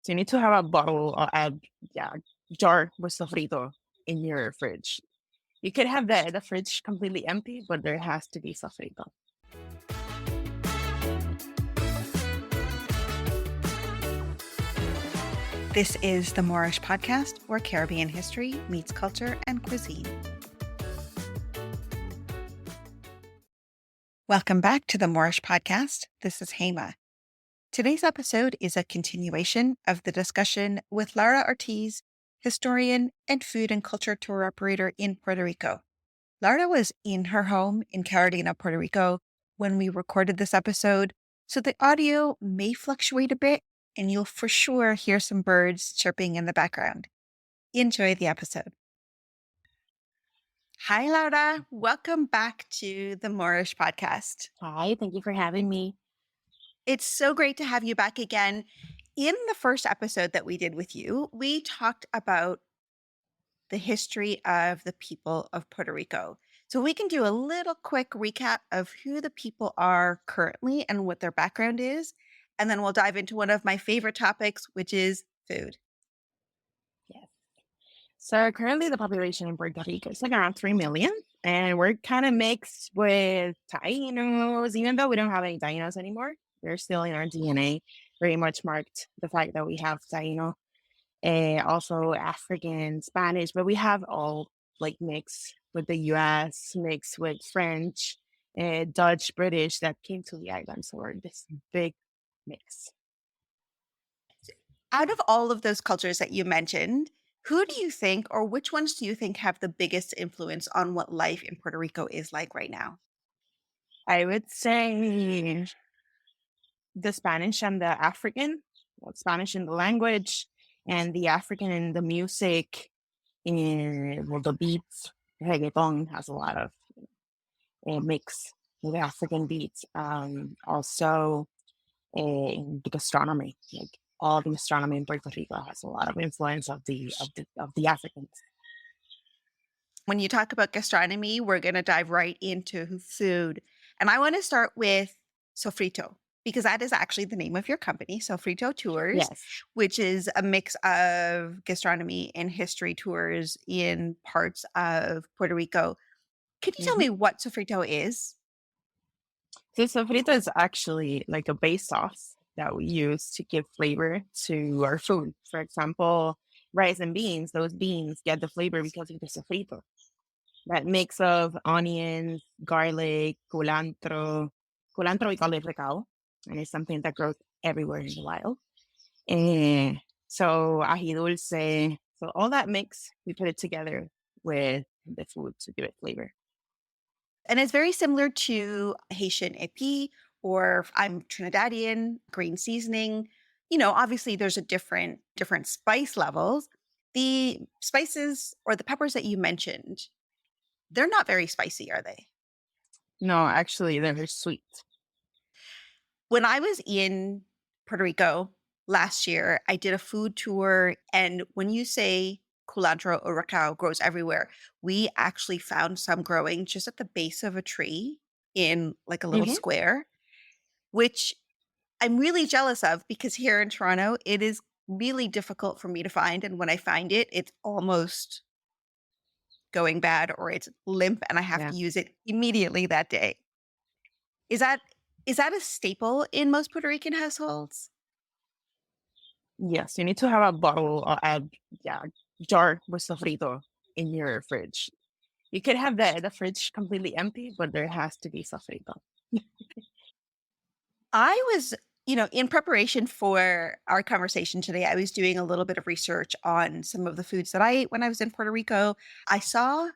So you need to have a bottle or yeah, jar with sofrito in your fridge. You could have the fridge completely empty, but there has to be sofrito. This is the Moreish Podcast, where Caribbean history meets culture and cuisine. Welcome back to the Moreish Podcast. This is Hema. Today's episode is a continuation of the discussion with Laura Ortiz, historian and food and culture tour operator in Puerto Rico. Laura was in her home in Carolina, Puerto Rico, when we recorded this episode, so the audio may fluctuate a bit, and you'll for sure hear some birds chirping in the background. Enjoy the episode. Hi, Laura. Welcome back to the Moreish Podcast. Hi, thank you for having me. It's so great to have you back again. In the first episode that we did with you, we talked about the history of the people of Puerto Rico. So we can do a little quick recap of who the people are currently and what their background is. And then we'll dive into one of my favorite topics, which is food. Yes. So currently the population in Puerto Rico is like around 3 million. And we're kind of mixed with Tainos, even though we don't have any Tainos anymore. They're still in our DNA, very much marked the fact that we have Taino. Also African, Spanish, but we have all like mixed with the US, mixed with French, Dutch, British that came to the island. So we're this big mix. Out of all of those cultures that you mentioned, who do you think, or which ones do you think have the biggest influence on what life in Puerto Rico is like right now? I would say the Spanish and the African, Spanish in the language and the African in the music, in the beats. Reggaeton has a lot of mix with African beats. Also, the gastronomy, like all the gastronomy in Puerto Rico has a lot of influence of the Africans. When you talk about gastronomy, we're going to dive right into food. And I want to start with Sofrito, because that is actually the name of your company, Sofrito Tours, Yes. which is a mix of gastronomy and history tours in parts of Puerto Rico. Could you tell me what Sofrito is? So sofrito is actually like a base sauce that we use to give flavor to our food. For example, rice and beans, those beans get the flavor because of the sofrito. That mix of onions, garlic, culantro. Culantro we call it recao, and it's something that grows everywhere in the wild. So ají dulce. So all that mix, we put it together with the food to give it flavor. And it's very similar to Haitian epi, or if I'm Trinidadian, green seasoning. You know, obviously there's a different spice levels. The spices or the peppers that you mentioned, they're not very spicy, are they? No, actually, they're sweet. When I was in Puerto Rico last year, I did a food tour. And when you say culantro or recao grows everywhere, we actually found some growing just at the base of a tree in like a little square, which I'm really jealous of because here in Toronto, it is really difficult for me to find. And when I find it, it's almost going bad or it's limp and I have to use it immediately that day. Is that a staple in most Puerto Rican households? Yes, you need to have a bottle or jar with sofrito in your fridge. You could have the fridge completely empty, but there has to be sofrito. I was, in preparation for our conversation today, I was doing a little bit of research on some of the foods that I ate when I was in Puerto Rico. I saw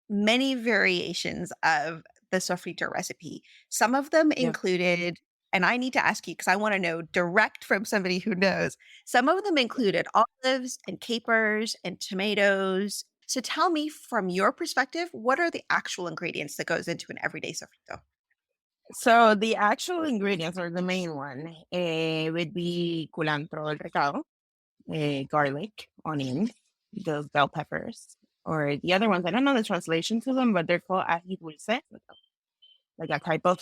many variations of the sofrito recipe. Some of them included, and I need to ask you because I want to know direct from somebody who knows. Some of them included olives and capers and tomatoes. So tell me from your perspective, what are the actual ingredients that goes into an everyday sofrito? So the actual ingredients or the main one would be culantro, el recado, garlic, onions, those bell peppers, or the other ones. I don't know the translation to them, but they're called ají dulce, like a type of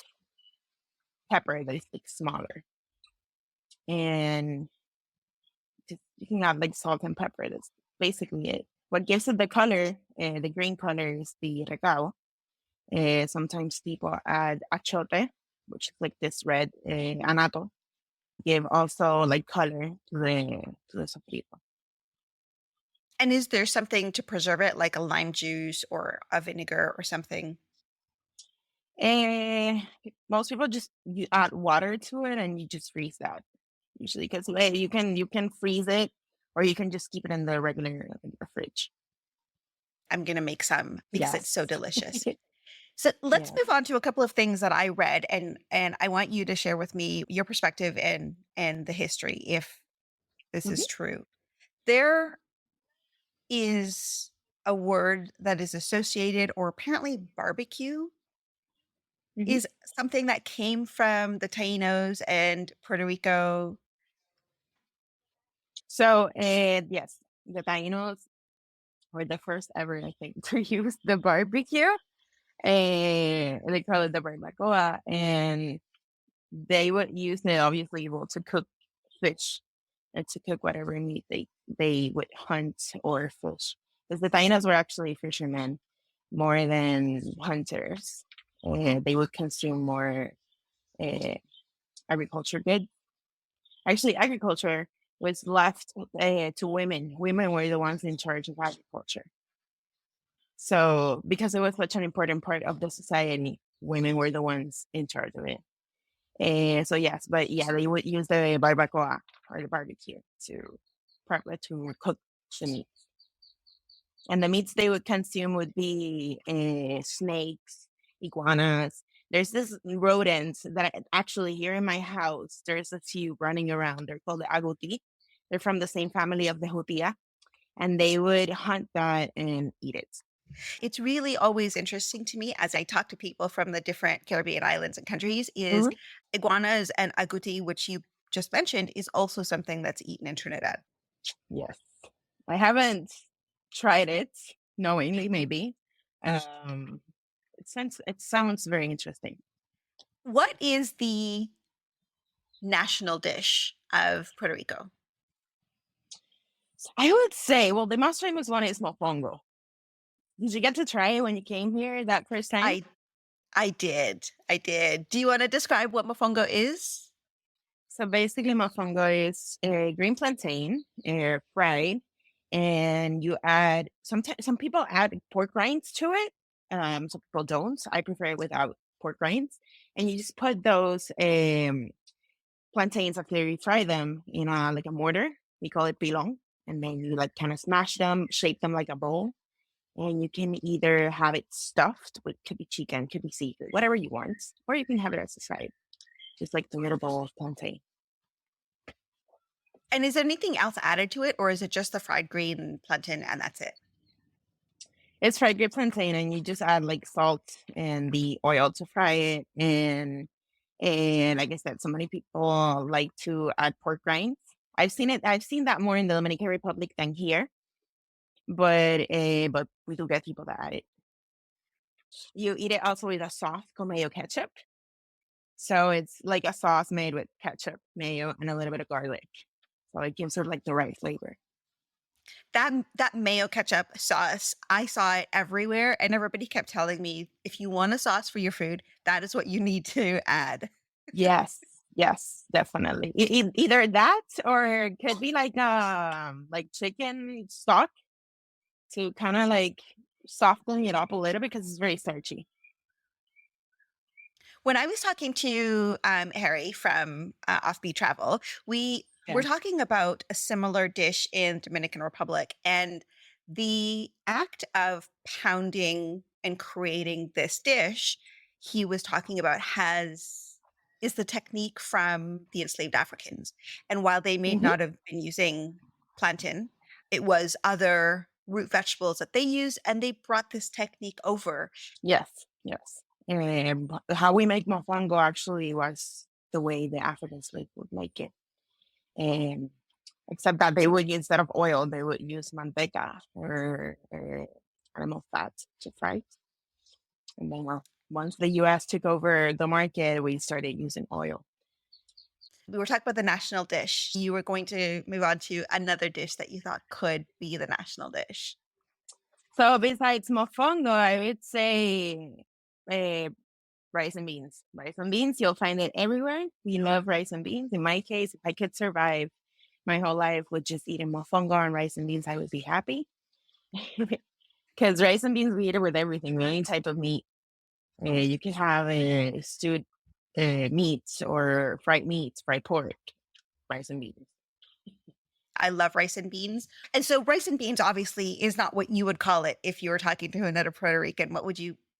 pepper that is like smaller. And just you can add like salt and pepper. That's basically it. What gives it the color, the green color, is the recao. Sometimes people add achote, which is like this red anato, give also like color to the sofrito. And is there something to preserve it, like a lime juice or a vinegar or something? And most people just you add water to it and you just freeze that usually because you can freeze it or you can just keep it in the regular in the fridge. I'm gonna make some because it's so Yes. delicious. So let's Yes. move on to a couple of things that I read, and I want you to share with me your perspective and the history, if this Hmm. is true. There is a word that is associated, or apparently barbecue Hmm. is something that came from the Tainos and Puerto Rico. So yes, the Tainos were the first ever, I think, to use the barbecue. They call it the barbacoa, and they would use it obviously well to cook fish and to cook whatever meat they would hunt or fish. Because the Tainos were actually fishermen more than hunters. They would consume more uh, agriculture goods. Actually, agriculture was left to women. Women were the ones in charge of agriculture. So, because it was such an important part of the society, women were the ones in charge of it. So yes, but yeah, they would use the barbacoa or the barbecue to to cook the meat. And the meats they would consume would be snakes, iguanas. There's this rodents that actually here in my house, there's a few running around. They're called the aguti. They're from the same family of the hutia, and they would hunt that and eat it. It's really always interesting to me as I talk to people from the different Caribbean islands and countries is Mhm. iguanas and agouti, which you just mentioned, is also something that's eaten in Trinidad. Yes, I haven't tried it knowingly, maybe. Um, it sounds very interesting. What is the national dish of Puerto Rico? So I would say, well, the most famous one is mofongo. Did you get to try it when you came here that first time? I I did. I did. Do you want to describe what mofongo is? So basically, mofongo is a green plantain, fried, and you add some people add pork rinds to it. Some people don't. I prefer it without pork rinds, and you just put those plantains after you fry them in a like a mortar. We call it pilon, and then you like kind of smash them, shape them like a bowl, and you can either have it stuffed with could be chicken, could be seafood, whatever you want, or you can have it as a side, just like the little bowl of plantain. And is there anything else added to it, or is it just the fried green plantain and that's it? It's fried green plantain, and you just add like salt and the oil to fry it, and like I said, so many people like to add pork rinds. I've seen that more in the Dominican Republic than here, but we do get people that add it. You eat it also with a sauce called mayo ketchup. So it's like a sauce made with ketchup, mayo, and a little bit of garlic. So it gives her like the right flavor. That mayo ketchup sauce, I saw it everywhere, and everybody kept telling me, if you want a sauce for your food, that is what you need to add. Yes, yes, definitely. Either that or it could be like chicken stock to kind of like soften it up a little because it's very starchy. When I was talking to Harry from Offbeat Travel, we were Yeah. talking about a similar dish in Dominican Republic, and the act of pounding and creating this dish he was talking about has is the technique from the enslaved Africans. And while they may Hmm. not have been using plantain, it was other root vegetables that they used, and they brought this technique over. Yes, yes. And how we make mofongo actually was the way the Africans would make it. And except that they would instead of oil, they would use manteca or animal fat to fry it. And then, well, once the US took over the market, we started using oil. We were talking about the national dish. You were going to move on to another dish that you thought could be the national dish. So besides mofongo, I would say rice and beans. Rice and beans, you'll find it everywhere. We love rice and beans. In my case, if I could survive my whole life with just eating mofongo and rice and beans, I would be happy. Because rice and beans, we eat it with everything, any type of meat. You can have stewed meats or fried meats, fried pork, rice and beans. I love rice and beans. And so rice and beans obviously is not what you would call it if you were talking to another Puerto Rican.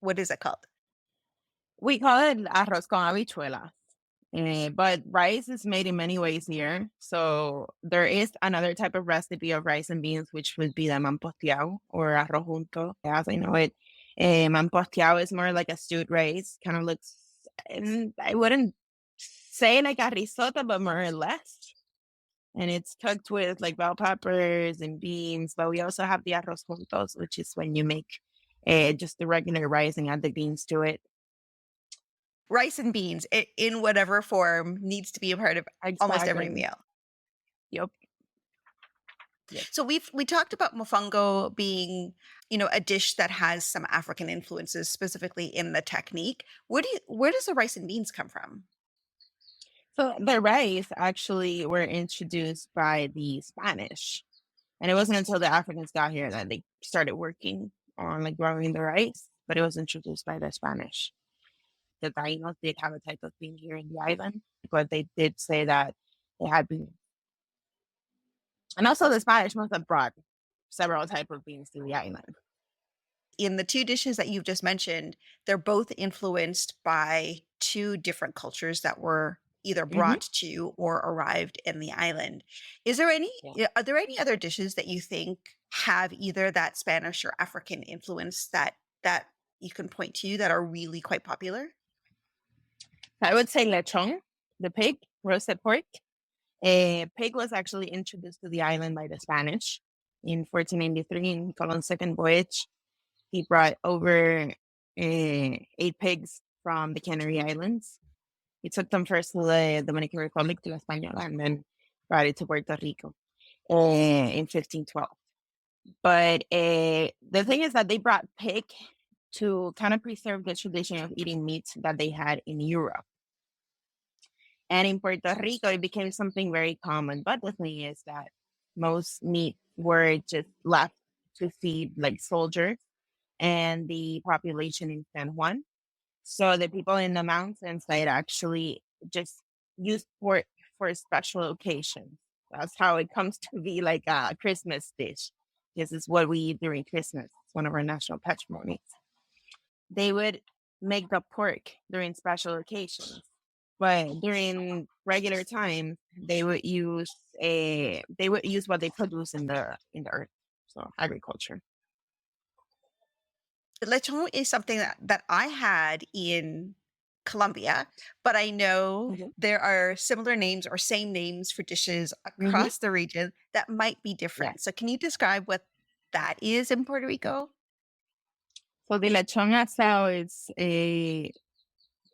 What is it called? We call it arroz con habichuelas. But rice is made in many ways here. So there is another type of recipe of rice and beans, which would be the mamposteado or arroz junto, as I know it. Mamposteado is more like a stewed rice, kind of looks, I wouldn't say like a risotto, but more or less. And it's cooked with like bell peppers and beans. But we also have the arroz juntos, which is when you make just the regular rice and add the beans to it. Rice and beans in whatever form needs to be a part of almost every meal. Yep. So we talked about mofongo being, a dish that has some African influences, specifically in the technique. Where does the rice and beans come from? So the rice actually were introduced by the Spanish. And it wasn't until the Africans got here that they started working on like growing the rice, but it was introduced by the Spanish. The Tainos did have a type of bean here in the island, but they did say that they had been. And also the Spanish must have brought several type of beans to the island. In the two dishes that you've just mentioned, they're both influenced by two different cultures that were either brought to or arrived in the island. Are there any other dishes that you think have either that Spanish or African influence that you can point to that are really quite popular? I would say lechon, the pig, roasted pork. Pig was actually introduced to the island by the Spanish in 1493 in Colon's second voyage. He brought over 8 pigs from the Canary Islands. He took them first to the Dominican Republic, to La Española, and then brought it to Puerto Rico in 1512. But the thing is that they brought pig to kind of preserve the tradition of eating meat that they had in Europe. And in Puerto Rico, it became something very common. But the thing is that most meat were just left to feed like soldiers and the population in San Juan. So the people in the mountains, they'd actually just use pork for special occasions. That's how it comes to be like a Christmas dish. This is what we eat during Christmas. It's one of our national patrimonies. They would make the pork during special occasions, but during regular time, they would use what they produce in the earth, so agriculture. Lechon is something that I had in Colombia, but I know there are similar names or same names for dishes across the region that might be different. Yeah. So can you describe what that is in Puerto Rico? So the lechon asado is a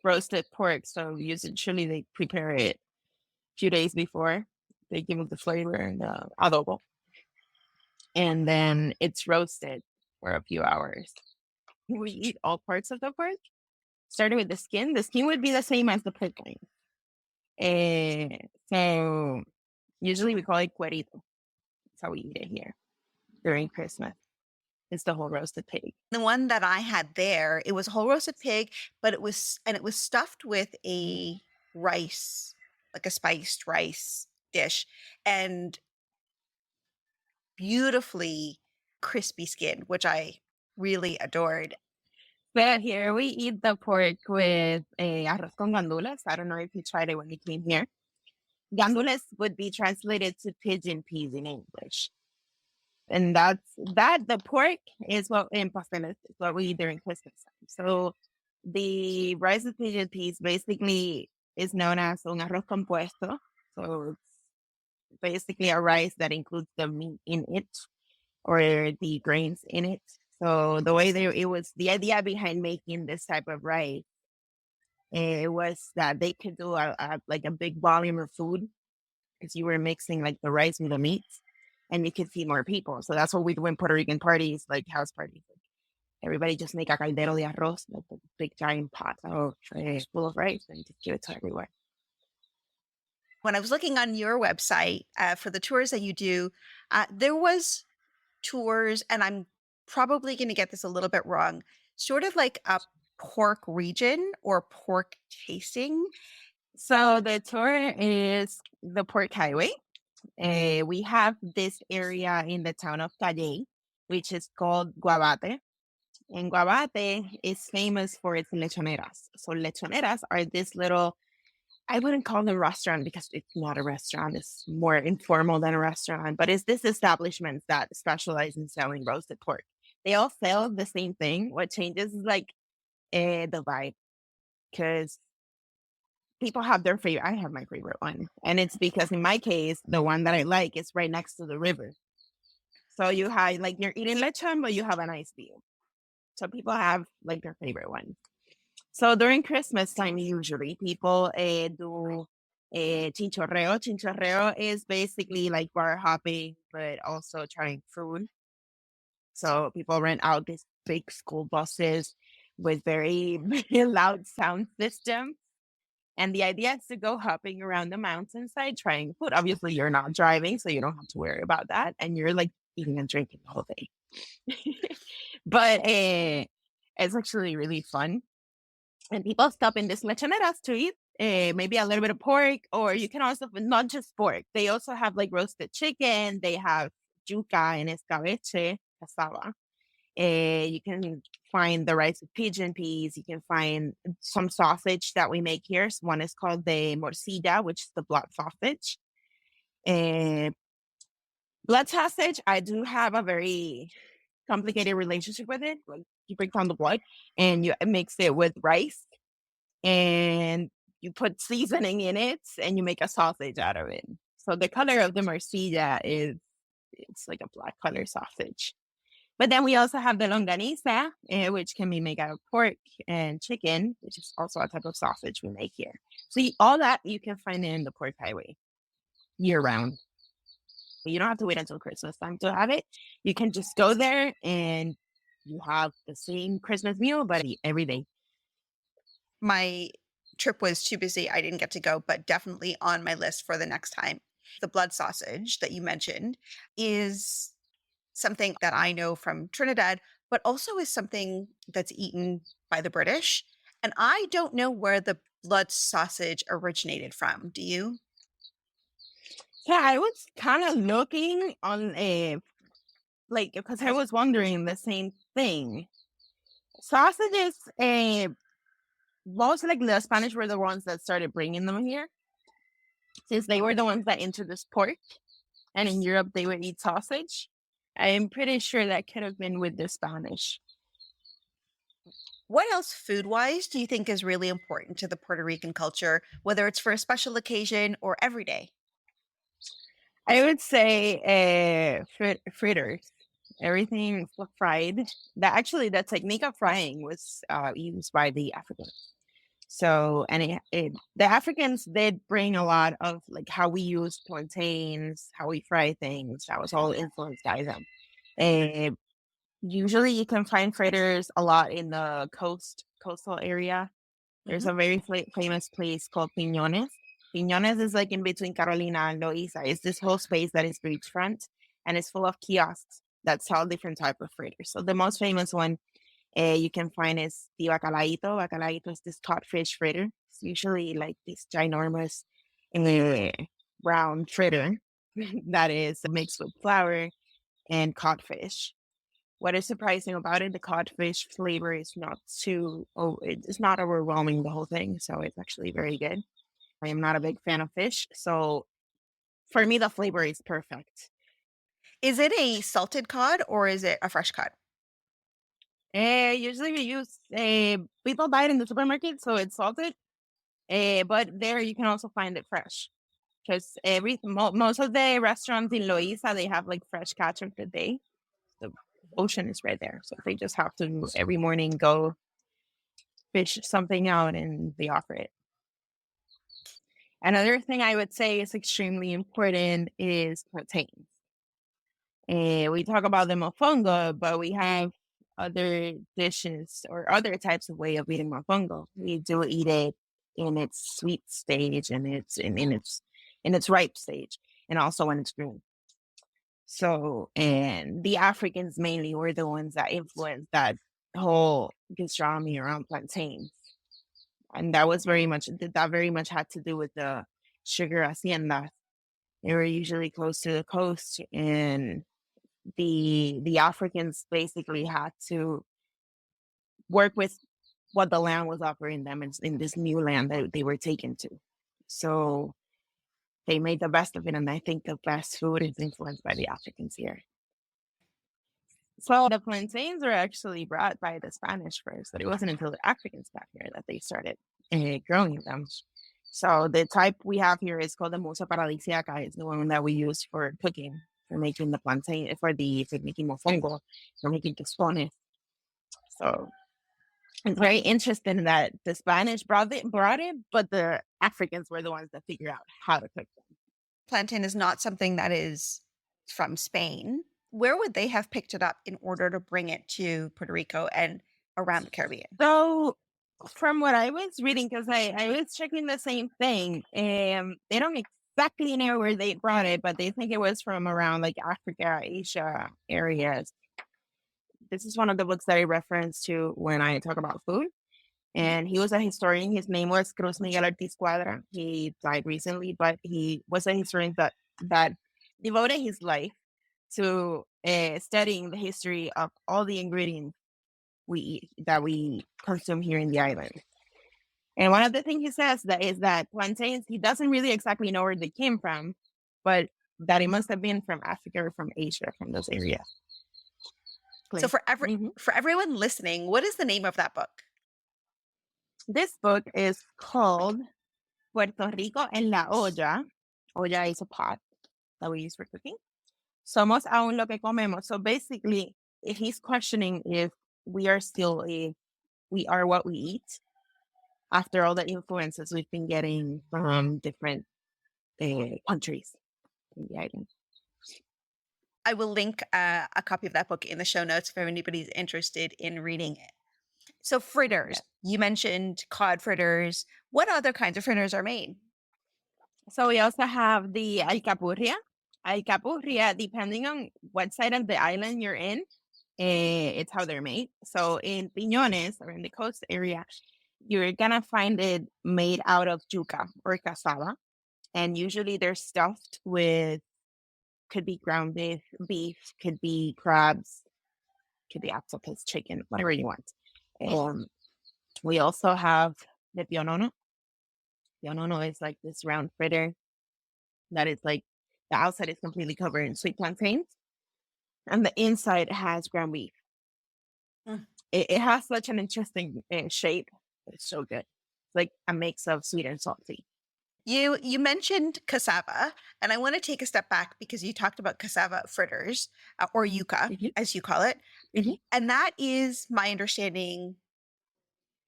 roasted pork. So usually they prepare it a few days before. They give it the flavor and the adobo. And then it's roasted for a few hours. We eat all parts of the pork, starting with the skin. The skin would be the same as the pork loin. So usually we call it cuerito. That's how we eat it here during Christmas. It's the whole roasted pig. The one that I had there, it was a whole roasted pig, but it was stuffed with a rice, like a spiced rice dish, and beautifully crispy skin, which I really adored. But here we eat the pork with arroz con gandules. I don't know if you tried it when you came here. Gandules would be translated to pigeon peas in English. And the pork is what in pasteles is what we eat during Christmas time. So the rice with pigeon peas basically is known as un arroz compuesto. So it's basically a rice that includes the meat in it or the grains in it. So the way it was the idea behind making this type of rice It was that they could do like a big volume of food because you were mixing like the rice with the meats and you could feed more people. So that's what we do in Puerto Rican parties, like house parties. Like everybody just make a caldero de arroz, like a big giant pot of full of rice and just give it to everyone. When I was looking on your website for the tours that you do, there was tours, and I'm probably going to get this a little bit wrong, sort of like a pork region or pork tasting. So the tour is the Pork Highway. We have this area in the town of Calle, which is called Guabate. And Guabate is famous for its lechoneras. So lechoneras are this little, I wouldn't call them a restaurant because it's not a restaurant. It's more informal than a restaurant, but it's this establishment that specialize in selling roasted pork. They all sell the same thing. What changes is like the vibe because people have their favorite. I have my favorite one. And it's because in my case, the one that I like is right next to the river. So you have like you're eating lechon, but you have a nice view. So people have like their favorite one. So during Christmas time, usually people do chinchorreo. Chinchorreo is basically like bar hopping, but also trying food. So people rent out these big school buses with very, very loud sound system. And the idea is to go hopping around the mountainside trying food. Obviously, you're not driving, so you don't have to worry about that. And you're like eating and drinking the whole day. But it's actually really fun. And people stop in these lechoneras to eat maybe a little bit of pork, or you can also, not just pork, they also have like roasted chicken, they have yuca and escabeche, cassava. You can find the rice with pigeon peas. You can find some sausage that we make here. One is called the morcilla, which is the blood sausage. Uh, Blood sausage, I do have a very complicated relationship with it. Like you break down the blood and you mix it with rice and you put seasoning in it and you make a sausage out of it. So the color of the morcilla is it's like a black color sausage. But then we also have the longaniza, which can be made out of pork and chicken, which is also a type of sausage we make here. So all that you can find in the Pork Highway year round. You don't have to wait until Christmas time to have it. You can just go there and you have the same Christmas meal, but every day. My trip was too busy. I didn't get to go, but definitely on my list for the next time. The blood sausage that you mentioned is something that I know from Trinidad, but also is something that's eaten by the British. And I don't know where the blood sausage originated from. Do you? Yeah, I was kind of looking on like because I was wondering the same thing. Sausages, most like the Spanish were the ones that started bringing them here, since they were the ones that introduced pork, and in Europe they would eat sausage. I'm pretty sure that could have been with the Spanish. What else food wise do you think is really important to the Puerto Rican culture, whether it's for a special occasion or every day? I would say fritters. Everything fried. That actually the technique of frying was used by the Africans. So and the Africans did bring a lot of like how we use plantains, how we fry things. That was all influenced by them. Uh, Usually you can find fritters a lot in the coastal area. There's Mhm. a very famous place called Piñones. Piñones is like in between Carolina and Loiza. It's this whole space that is beachfront and it's full of kiosks that sell different type of fritters. So the most famous one you can find is the bacalaíto. Bacalaíto is this codfish fritter. It's usually like this ginormous uh, brown fritter that is mixed with flour and codfish. What is surprising about it, the codfish flavor is not it's not overwhelming the whole thing. So it's actually very good. I am not a big fan of fish. So for me, the flavor is perfect. Is it a salted cod or is it a fresh cod? Usually we use, people buy it in the supermarket, so it's salted. But there you can also find it fresh because most of the restaurants in Loiza, they have like fresh catch of the day. The ocean is right there. So they just have to every morning go fish something out and they offer it. Another thing I would say is extremely important is proteins. We talk about the mofongo, but we have other dishes or other types of way of eating mofongo. We do eat it in its sweet stage and in its ripe stage, and also when it's green. So, and the Africans mainly were the ones that influenced that whole gastronomy around plantains, and that very much had to do with the sugar haciendas. They were usually close to the coast, and the Africans basically had to work with what the land was offering them in this new land that they were taken to. So they made the best of it, and I think the best food is influenced by the Africans here. So the plantains were actually brought by the Spanish first, but it wasn't until the Africans got here that they started growing them. So the type we have here is called the musa paradisiaca. It's the one that we use for cooking, for making the plantain, for making mofongo, for making tostones. So it's very interesting that the Spanish brought it, but the Africans were the ones that figured out how to cook them. Plantain is not something that is from Spain. Where would they have picked it up in order to bring it to Puerto Rico and around the Caribbean? So, from what I was reading, because I was checking the same thing, they don't exactly know where they brought it, but they think it was from around like Africa, Asia areas. This is one of the books that I reference to when I talk about food. And he was a historian. His name was Cruz Miguel Ortiz Cuadra. He died recently, but he was a historian that devoted his life to studying the history of all the ingredients we eat, that we consume here in the island. And one of the things he says that is that plantains, he doesn't really exactly know where they came from, but that it must have been from Africa or from Asia, from those areas. So for everyone listening, what is the name of that book? This book is called Puerto Rico en la olla. Olla is a pot that we use for cooking. Somos aún lo que comemos. So basically, if he's questioning if we are what we eat after all the influences we've been getting from different countries in the island. I will link a copy of that book in the show notes if anybody's interested in reading it. So fritters, you mentioned cod fritters. What other kinds of fritters are made? So we also have the alcapurria. Alcapurria, depending on what side of the island you're in, it's how they're made. So in Piñones, or in the coast area, you're gonna find it made out of yuca or cassava. And usually they're stuffed with, could be ground beef, could be crabs, could be octopus, chicken, whatever you want. We also have the pionono. Pionono is like this round fritter that is like, the outside is completely covered in sweet plantains, and the inside has ground beef. It has such an interesting shape. It's so good. It's like a mix of sweet and salty. You mentioned cassava, and I want to take a step back because you talked about cassava fritters or yuca, as you call it. And that is my understanding,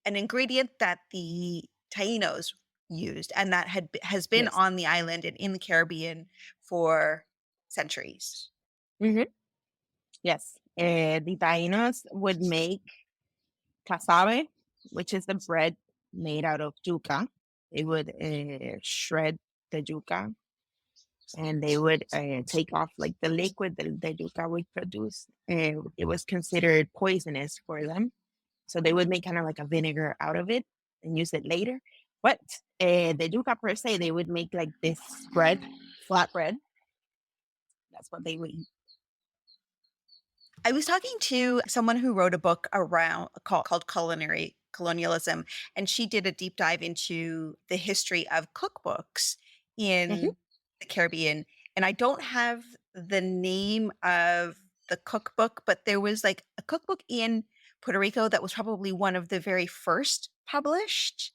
an ingredient that the Tainos used and that has been on the island and in the Caribbean for centuries. Yes. The Tainos would make cassava, which is the bread made out of yuca. They would shred the yuca, and they would take off like the liquid that the yuca would produce. It was considered poisonous for them. So they would make kind of like a vinegar out of it and use it later. But the yuca per se, they would make like this bread, flat bread. That's what they would eat. I was talking to someone who wrote a book called Culinary, Colonialism, and she did a deep dive into the history of cookbooks in the Caribbean. And I don't have the name of the cookbook, but there was like a cookbook in Puerto Rico that was probably one of the very first published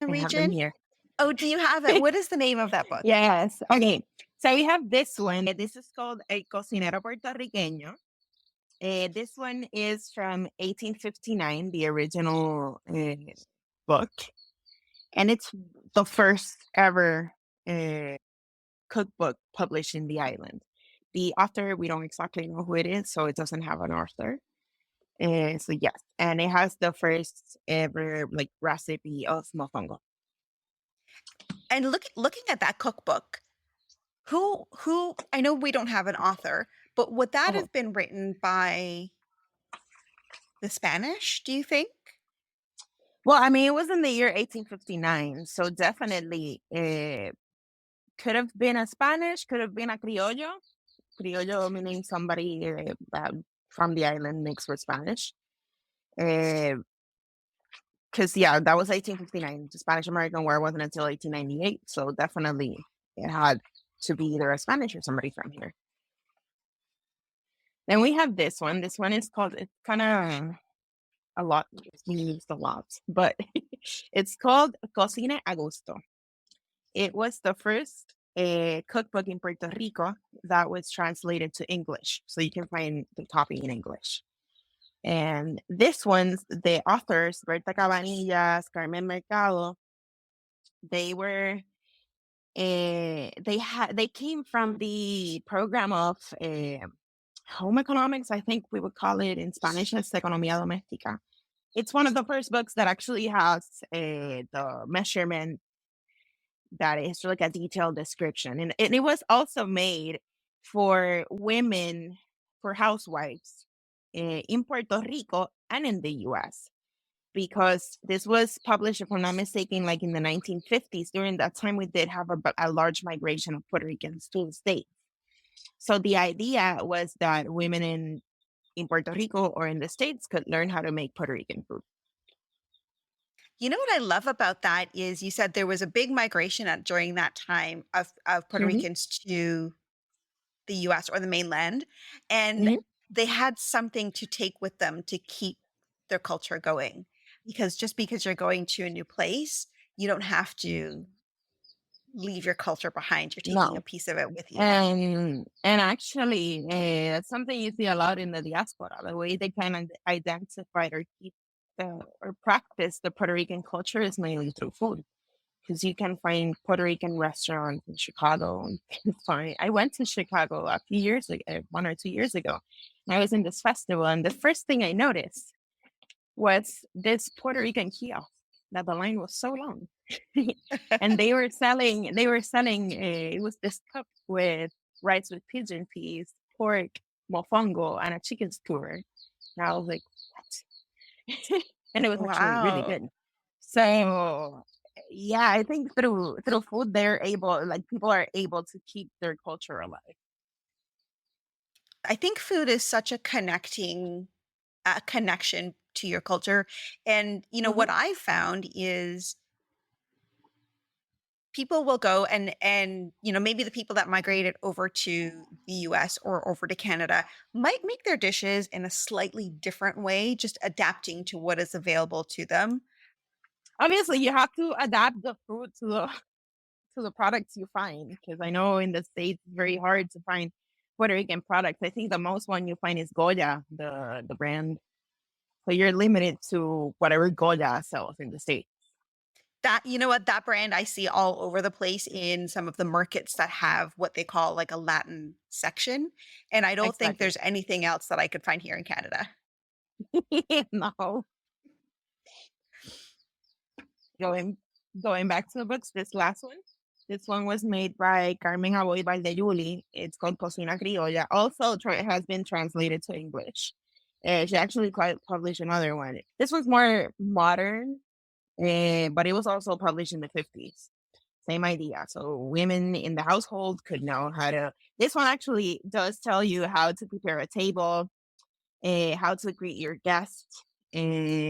in the region. Have them here. Oh, do you have it? What is the name of that book? Yes. Okay. So we have this one. This is called El Cocinero Puertorriqueño. This one is from 1859, the original book, and it's the first ever uh, cookbook published in the island. The author, we don't exactly know who it is, so it doesn't have an author. So yes, and it has the first ever like recipe of mofongo. And looking at that cookbook, who I know we don't have an author, but would that Oh, have been written by the Spanish, do you think? well, I mean, it was in the year 1859, so definitely could have been a Spanish, could have been a criollo. Criollo meaning somebody from the island mixed with Spanish. Because yeah, that was 1859. The Spanish American War wasn't until 1898, so definitely it had to be either a Spanish or somebody from here. Then we have this one. This one is called. It's kind of a lot. It's being used a lot, but it's called Cocina a Gusto. It was the first cookbook in Puerto Rico that was translated to English, so you can find the copy in English. And this one's the authors, Berta Cabanillas, Carmen Mercado, they were they came from the program of home economics. I think we would call it in Spanish as economía doméstica. It's one of the first books that actually has the measurement that is like a detailed description, and it was also made for women, for housewives in Puerto Rico and in the US, because this was published, if I'm not mistaken, like in the 1950s. During that time, we did have a large migration of Puerto Ricans to the States. So the idea was that women in Puerto Rico or in the States could learn how to make Puerto Rican food. You know what I love about that is you said there was a big migration during that time of Puerto Hmm. Ricans to the US or the mainland, and Hmm. they had something to take with them to keep their culture going. Because just because you're going to a new place, you don't have to leave your culture behind. You're taking a No. piece of it with you. And actually, that's something you see a lot in the diaspora. The way they kind of identify or keep or practice the Puerto Rican culture is mainly through food. Because you can find Puerto Rican restaurants in Chicago. It's funny. I went to Chicago a few years ago, 1 or 2 years ago, and I was in this festival, and the first thing I noticed was this Puerto Rican kiosk that the line was so long. And they were selling it was this cup with rice with pigeon peas, pork, mofongo, and a chicken skewer. And I was like, what? And it was actually really Wow. good. So yeah, I think through food they're able, like people are able to keep their culture alive. I think food is such a connection to your culture. And Hmm. what I found is people will go and maybe the people that migrated over to the US or over to Canada might make their dishes in a slightly different way, just adapting to what is available to them. Obviously, you have to adapt the food to the products you find, because I know in the States it's very hard to find Puerto Rican products. I think the most one you find is Goya, the brand. So you're limited to whatever Goya sells in the States. That you know what that brand I see all over the place in some of the markets that have what they call like a Latin section, and I don't think Exactly. there's anything else that I could find here in Canada. No. Going going back to the books, this last one. This one was made by Carmen Aboy Valdeyuli. It's called Cocina Criolla. Also, has been translated to English. She actually quite published another one. This was more modern, but it was also published in the 50s. Same idea. So women in the household could know how to. This one actually does tell you how to prepare a table, how to greet your guests,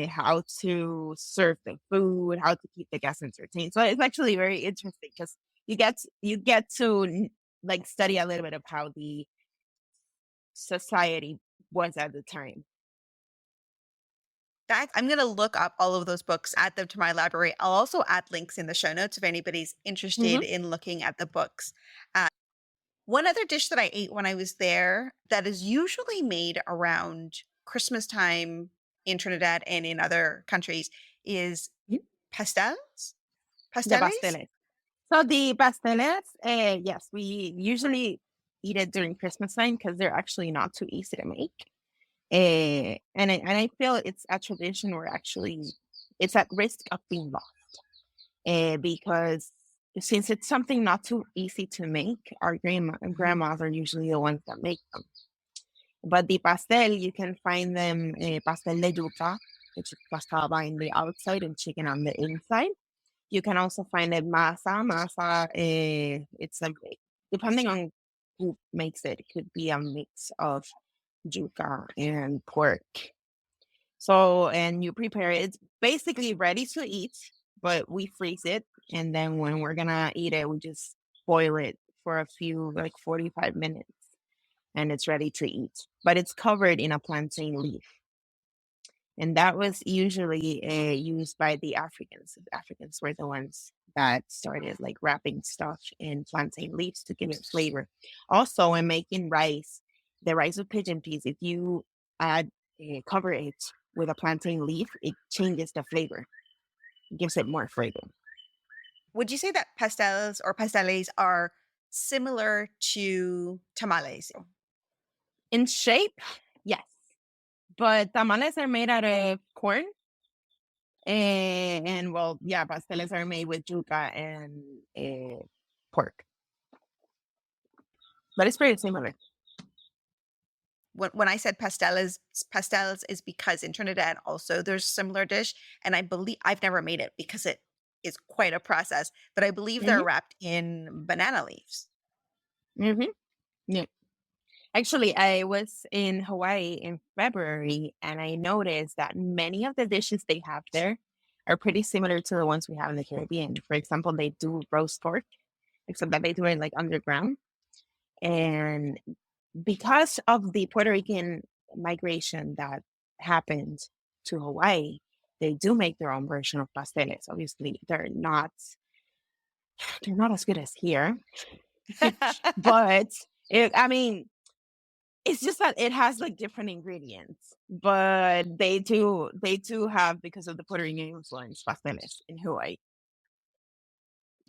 how to serve the food, how to keep the guests entertained. So it's actually very interesting because you get to like study a little bit of how the society was at the time. I'm going to look up all of those books, add them to my library. I'll also add links in the show notes if anybody's interested Hmm. in looking at the books. One other dish that I ate when I was there that is usually made around Christmas time in Trinidad and in other countries is Mhm. pastels. The Pasteles? pasteles. So the pasteles, yes, we usually eat it during Christmas time because they're actually not too easy to make. And I feel it's a tradition where actually it's at risk of being lost. Because since it's something not too easy to make, our Mhm. grandmas are usually the ones that make them. But the pastel, you can find them pastel de yuca, which is cassava in the outside and chicken on the inside. You can also find it masa. Masa, it's a depending on who makes it, it could be a mix of yuca and pork. So, and you prepare it. It's basically ready to eat, but we freeze it. And then when we're gonna eat it, we just boil it for a few, like 45 minutes, and it's ready to eat. But it's covered in a plantain leaf. And that was usually used by the Africans. The Africans were the ones that started like wrapping stuff in plantain leaves to give it flavor. Also, when making rice, the rice with pigeon peas, if you add cover it with a plantain leaf, it changes the flavor. It gives it more flavor. Would you say that pastels or pasteles are similar to tamales? In shape, yes, but tamales are made out of corn. And well, yeah, pasteles are made with yuca and pork, but it's pretty similar. When I said pastels is because in Trinidad also there's a similar dish, and I believe I've never made it because it is quite a process, but I believe they're Hmm. wrapped in banana leaves. Hmm. Yeah. Actually, I was in Hawaii in February and I noticed that many of the dishes they have there are pretty similar to the ones we have in the Caribbean. For example, they do roast pork, except that they do it like underground. And because of the Puerto Rican migration that happened to Hawaii, they do make their own version of pasteles. Obviously, they're not as good as here, but I mean, it's just that it has like different ingredients, but they do have, because of the Puerto Rican influence, pasteles in Hawaii.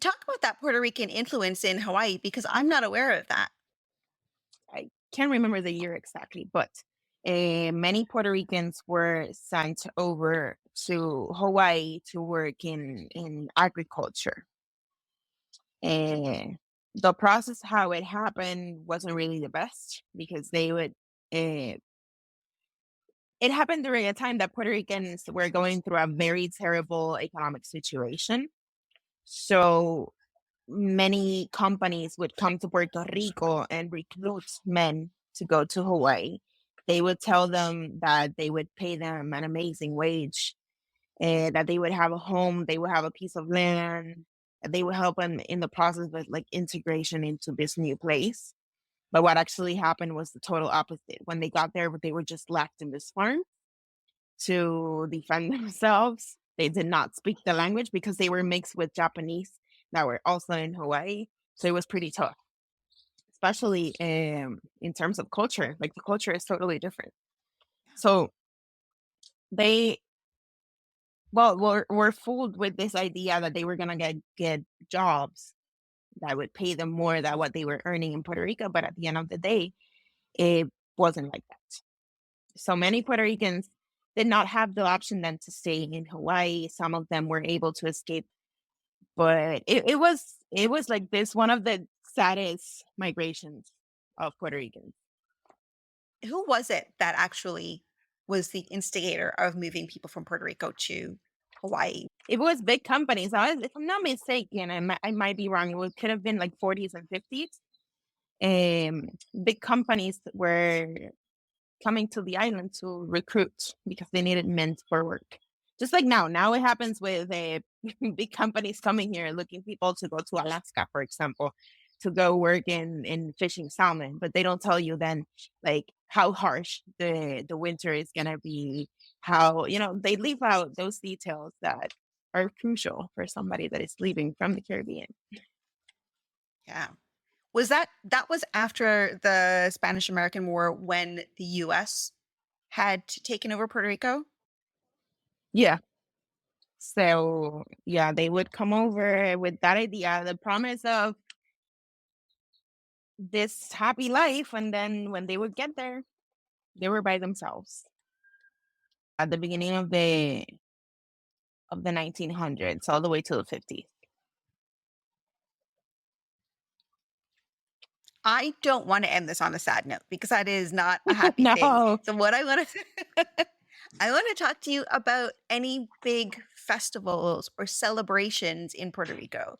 Talk about that Puerto Rican influence in Hawaii because I'm not aware of that. I can't remember the year exactly, but many Puerto Ricans were sent over to Hawaii to work in agriculture. And the process, how it happened, wasn't really the best because they would. Uh, it happened during a time that Puerto Ricans were going through a very terrible economic situation. So many companies would come to Puerto Rico and recruit men to go to Hawaii. They would tell them that they would pay them an amazing wage, and that they would have a home, they would have a piece of land, and they would help them in the process with like integration into this new place. But what actually happened was the total opposite. When they got there, they were just left in this farm to defend themselves. They did not speak the language because they were mixed with Japanese that were also in Hawaii. So it was pretty tough, especially in terms of culture. Like the culture is totally different. So they, well, were fooled with this idea that they were going to get jobs that would pay them more than what they were earning in Puerto Rico. But at the end of the day, it wasn't like that. So many Puerto Ricans did not have the option then to stay in Hawaii. Some of them were able to escape, but it was like this one of the saddest migrations of Puerto Ricans. Who was it that actually was the instigator of moving people from Puerto Rico to Hawaii? It was big companies. If I'm not mistaken, I might be wrong. Could have been like 40s and 50s. Big companies were coming to the island to recruit because they needed men for work. Just like now. Now it happens with big companies coming here looking people to go to Alaska, for example, to go work in fishing salmon. But they don't tell you then like how harsh the winter is gonna be, how they leave out those details that are crucial for somebody that is leaving from the Caribbean. Yeah. that was after the Spanish American War when the US had taken over Puerto Rico? Yeah. So yeah, they would come over with that idea, the promise of this happy life, and then when they would get there, they were by themselves. At the beginning of the 1900s, all the way to the 50s. I don't want to end this on a sad note because that is not a happy thing. No. So what I want to I want to talk to you about any big festivals or celebrations in Puerto Rico.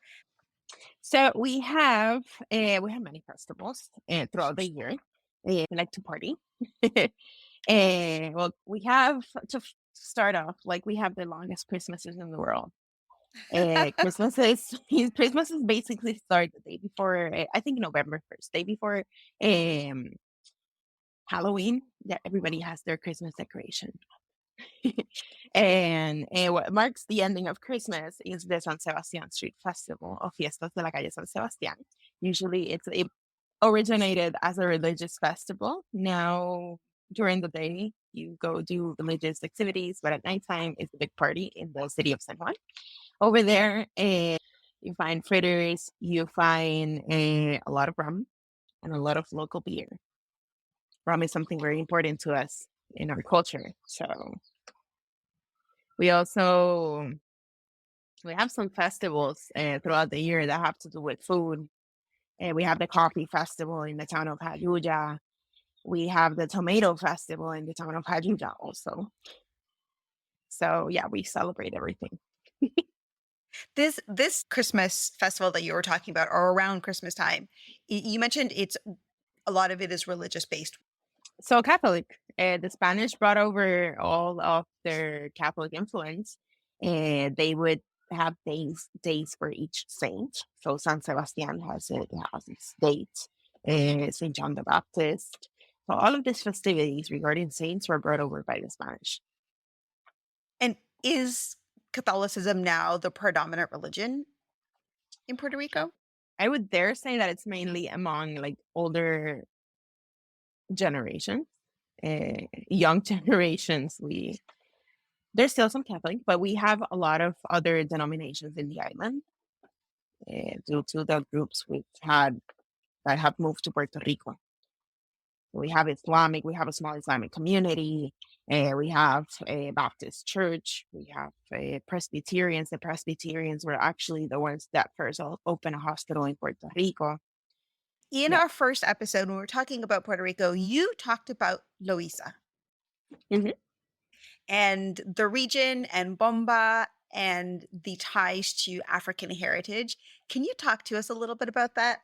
So we have many festivals throughout the year. We like to party. Well, we have to start off like we have the longest Christmases in the world. Christmas is Christmas is basically start the day before I think November 1st, day before um Halloween. That everybody has their Christmas decoration. And what marks the ending of Christmas is the San Sebastian Street Festival or Fiestas de la Calle San Sebastián. Usually it originated as a religious festival. Now, during the day, you go do religious activities, but at nighttime, it's a big party in the city of San Juan. Over there, you find fritters, you find a lot of rum and a lot of local beer. Rum is something very important to us in our culture. So we also we have some festivals throughout the year that have to do with food. We have the coffee festival in the town of Jayuya. We have the tomato festival in the town of Jayuya also. So yeah, we celebrate everything. This Christmas festival that you were talking about, or around Christmas time, you mentioned it's a lot of it is religious based. So Catholic, the Spanish brought over all of their Catholic influence, and they would have days for each saint. So San Sebastian has its date, Saint John the Baptist. So all of these festivities regarding saints were brought over by the Spanish. And is Catholicism now the predominant religion in Puerto Rico? I would dare say that it's mainly among like older generations, young generations. There's still some Catholic, but we have a lot of other denominations in the island due to the groups that have moved to Puerto Rico. We have we have a small Islamic community, we have a Baptist church, we have Presbyterians. The Presbyterians were actually the ones that first opened a hospital in Puerto Rico. In Yeah. our first episode, when we were talking about Puerto Rico, you talked about Loiza Mhm. and the region and Bomba and the ties to African heritage. Can you talk to us a little bit about that?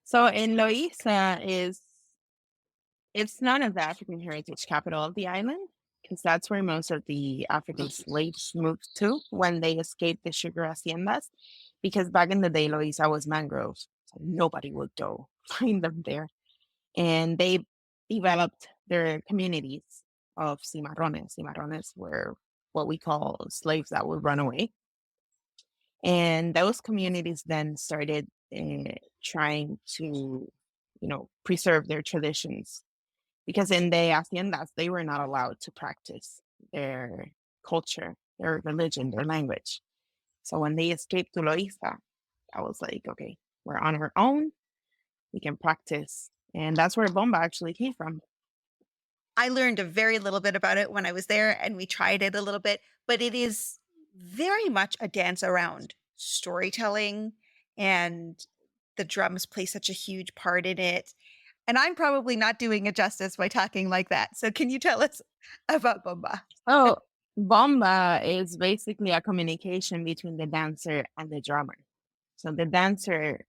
So in Loiza it's none of the African heritage capital of the island because that's where most of the African slaves moved to when they escaped the sugar haciendas. Because back in the day, Loiza was mangroves, so nobody would go find them there. And they developed their communities of cimarrones. Cimarrones were what we call slaves that would run away. And those communities then started trying to, preserve their traditions because in the haciendas, they were not allowed to practice their culture, their religion, their language. So when they escaped to Loiza, I was like, okay, we're on our own. We can practice. And that's where Bomba actually came from. I learned a very little bit about it when I was there and we tried it a little bit, but it is very much a dance around storytelling, and the drums play such a huge part in it. And I'm probably not doing it justice by talking like that. So can you tell us about Bomba? So Bomba is basically a communication between the dancer and the drummer. So the dancer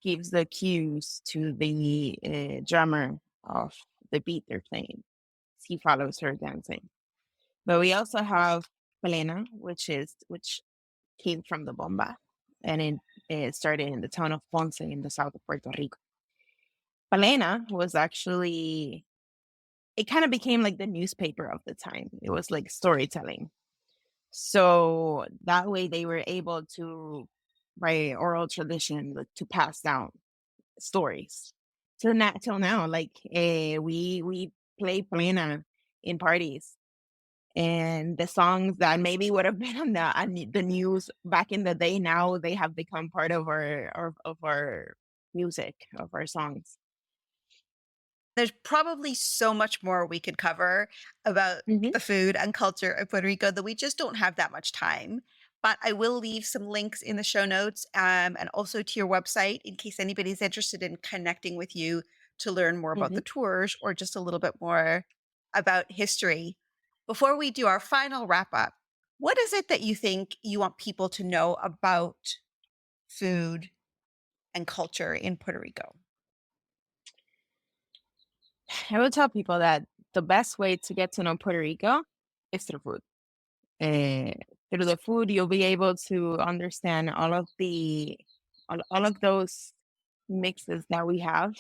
gives the cues to the drummer of the beat they're playing. He follows her dancing. But we also have Plena, which came from the bomba, and it started in the town of Ponce in the south of Puerto Rico. Plena was actually it kind of became like the newspaper of the time. It was like storytelling. So that way they were able to by oral tradition to pass down stories. Till now, like we play plena in parties, and the songs that maybe would have been on the news back in the day, now they have become part of our music, of our songs. There's probably so much more we could cover about Hmm. the food and culture of Puerto Rico that we just don't have that much time. But I will leave some links in the show notes, and also to your website in case anybody's interested in connecting with you to learn more about Hmm. the tours or just a little bit more about history. Before we do our final wrap up, what is it that you think you want people to know about food and culture in Puerto Rico? I will tell people that the best way to get to know Puerto Rico is through food. Uh, Through the food, you'll be able to understand all of those mixes that we have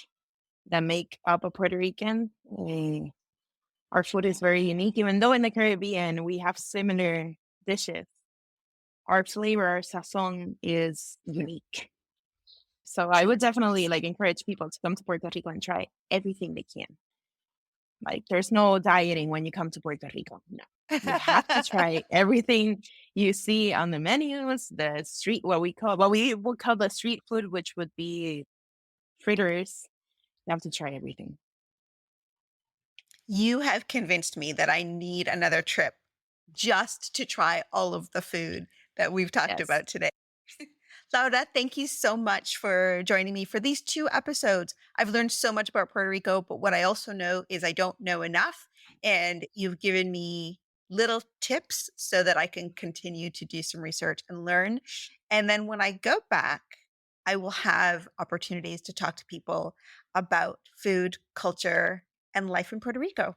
that make up a Puerto Rican. Our food is very unique, even though in the Caribbean we have similar dishes. Our flavor, our sazon is unique. So I would definitely like encourage people to come to Puerto Rico and try everything they can. Like there's no dieting when you come to Puerto Rico. No. You have to try everything you see on the menus, the street what we would call the street food, which would be fritters. You have to try everything. You have convinced me that I need another trip just to try all of the food that we've talked Yes. about today. Laura, thank you so much for joining me for these 2 episodes. I've learned so much about Puerto Rico, but what I also know is I don't know enough. And you've given me little tips so that I can continue to do some research and learn. And then when I go back, I will have opportunities to talk to people about food, culture, and life in Puerto Rico.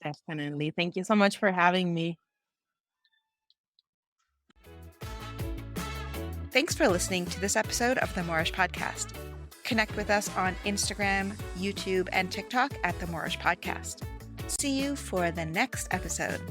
Definitely. Thank you so much for having me. Thanks for listening to this episode of the Moreish Podcast. Connect with us on Instagram, YouTube, and TikTok at the Moreish Podcast. See you for the next episode.